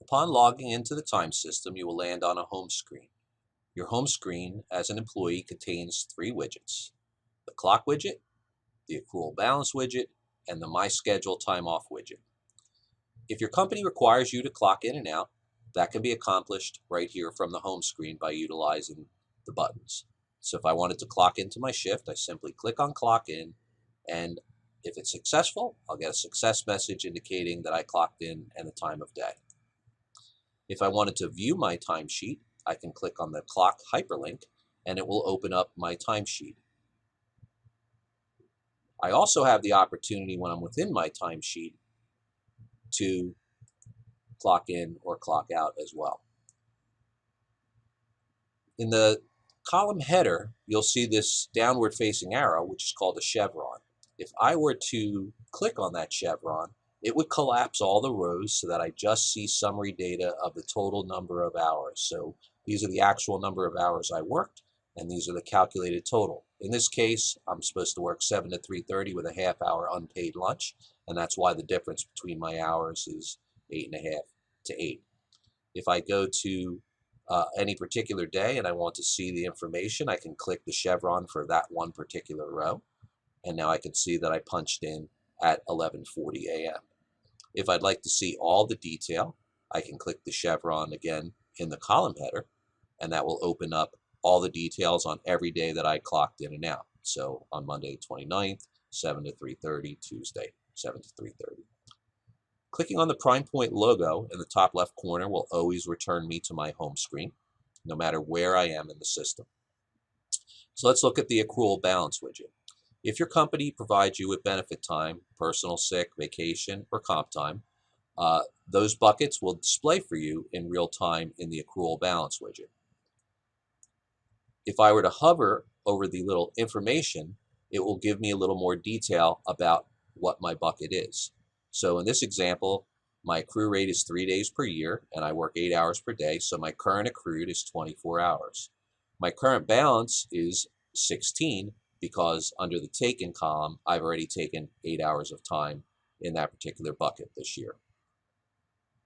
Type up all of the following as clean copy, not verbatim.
Upon logging into the time system, you will land on a home screen. Your home screen as an employee contains three widgets: the clock widget, the accrual balance widget, and the My Schedule Time Off widget. If your company requires you to clock in and out, that can be accomplished right here from the home screen by utilizing the buttons. So if I wanted to clock into my shift, I simply click on clock in, and if it's successful, I'll get a success message indicating that I clocked in and the time of day. If I wanted to view my timesheet, I can click on the clock hyperlink and it will open up my timesheet. I also have the opportunity when I'm within my timesheet to clock in or clock out as well. In the column header, you'll see this downward facing arrow, which is called a chevron. If I were to click on that chevron, it would collapse all the rows so that I just see summary data of the total number of hours. So these are the actual number of hours I worked, and these are the calculated total. In this case, I'm supposed to work 7 to 3:30 with a half-hour unpaid lunch, and that's why the difference between my hours is 8.5 to 8. If I go to any particular day and I want to see the information, I can click the chevron for that one particular row, and now I can see that I punched in at 11:40 a.m. If I'd like to see all the detail, I can click the chevron again in the column header, and that will open up all the details on every day that I clocked in and out. So on Monday the 29th, 7 to 3:30, Tuesday, 7 to 3:30. Clicking on the PrimePoint logo in the top left corner will always return me to my home screen, no matter where I am in the system. So let's look at the accrual balance widget. If your company provides you with benefit time, personal, sick, vacation, or comp time, those buckets will display for you in real time in the accrual balance widget. If I were to hover over the little information, it will give me a little more detail about what my bucket is. So in this example, my accrue rate is 3 days per year, and I work 8 hours per day, so my current accrued is 24 hours. My current balance is 16, because under the taken column, I've already taken 8 hours of time in that particular bucket this year.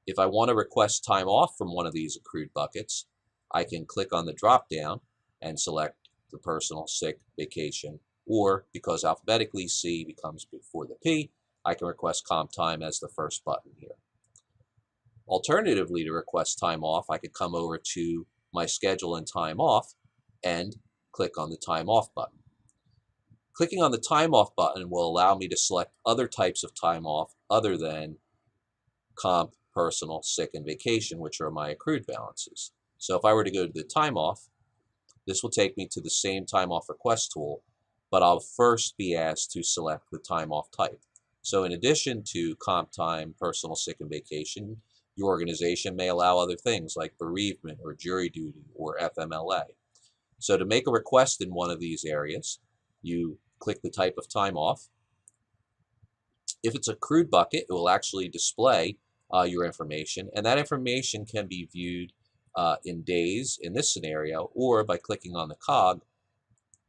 If I want to request time off from one of these accrued buckets, I can click on the drop down and select the personal, sick, vacation, or because alphabetically C becomes before the P, I can request comp time as the first button here. Alternatively, to request time off, I could come over to my schedule and time off and click on the time off button. Clicking on the time off button will allow me to select other types of time off other than comp, personal, sick, and vacation, which are my accrued balances. So if I were to go to the time off, this will take me to the same time off request tool, but I'll first be asked to select the time off type. So in addition to comp time, personal, sick, and vacation, your organization may allow other things like bereavement or jury duty or FMLA. So to make a request in one of these areas, you click the type of time off. If it's a accrued bucket, it will actually display your information, and that information can be viewed in days in this scenario, or by clicking on the cog,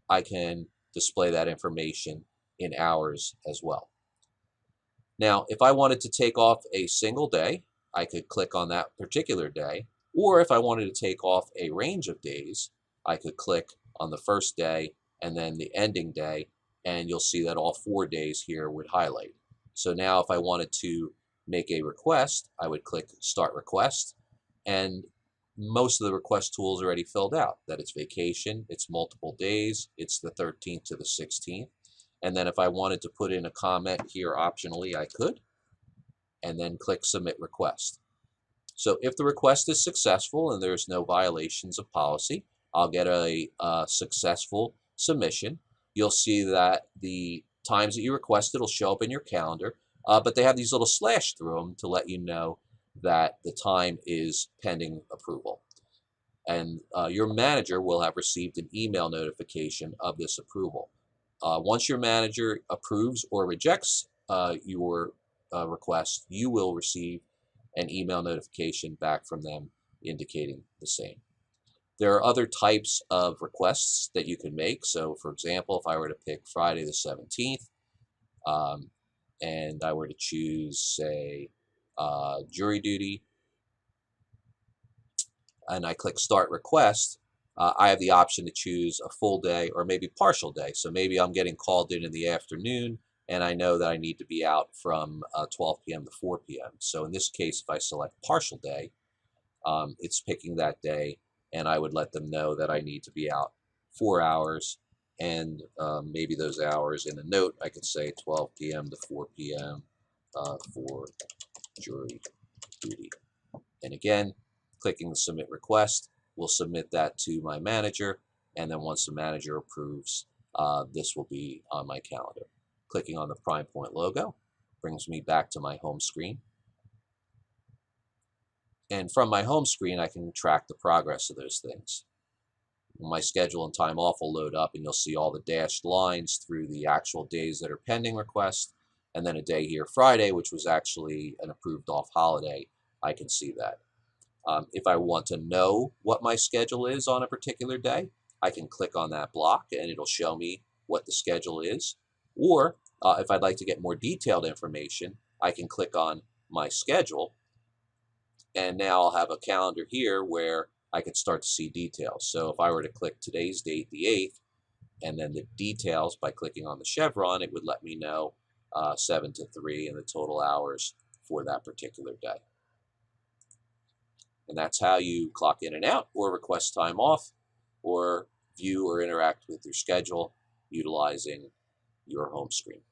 I can display that information in hours as well. Now, if I wanted to take off a single day, I could click on that particular day, or if I wanted to take off a range of days, I could click on the first day and then the ending day, and you'll see that all 4 days here would highlight. So now if I wanted to make a request, I would click Start Request, and most of the request tools are already filled out, that it's vacation, it's multiple days, it's the 13th to the 16th. And then if I wanted to put in a comment here optionally, I could, and then click Submit Request. So if the request is successful and there's no violations of policy, I'll get a successful submission. You'll see that the times that you requested will show up in your calendar, but they have these little slash through them to let you know that the time is pending approval. And your manager will have received an email notification of this approval. Once your manager approves or rejects your request, you will receive an email notification back from them indicating the same. There are other types of requests that you can make. So for example, if I were to pick Friday the 17th, and I were to choose, say, jury duty, and I click Start Request, I have the option to choose a full day or maybe partial day. So maybe I'm getting called in the afternoon, and I know that I need to be out from 12 p.m. to 4 p.m. So in this case, if I select partial day, it's picking that day, and I would let them know that I need to be out 4 hours, and maybe those hours in a note I could say 12 p.m. to 4 p.m. For jury duty. And again, clicking the submit request will submit that to my manager, and then once the manager approves, this will be on my calendar. Clicking on the Prime Point logo brings me back to my home screen. And from my home screen, I can track the progress of those things. My schedule and time off will load up, and you'll see all the dashed lines through the actual days that are pending request, and then a day here, Friday, which was actually an approved off holiday. I can see that. If I want to know what my schedule is on a particular day, I can click on that block and it'll show me what the schedule is. Or if I'd like to get more detailed information, I can click on my schedule, and now I'll have a calendar here where I can start to see details. So if I were to click today's date, the 8th, and then the details by clicking on the chevron, it would let me know 7 to 3 and the total hours for that particular day. And that's how you clock in and out or request time off or view or interact with your schedule utilizing your home screen.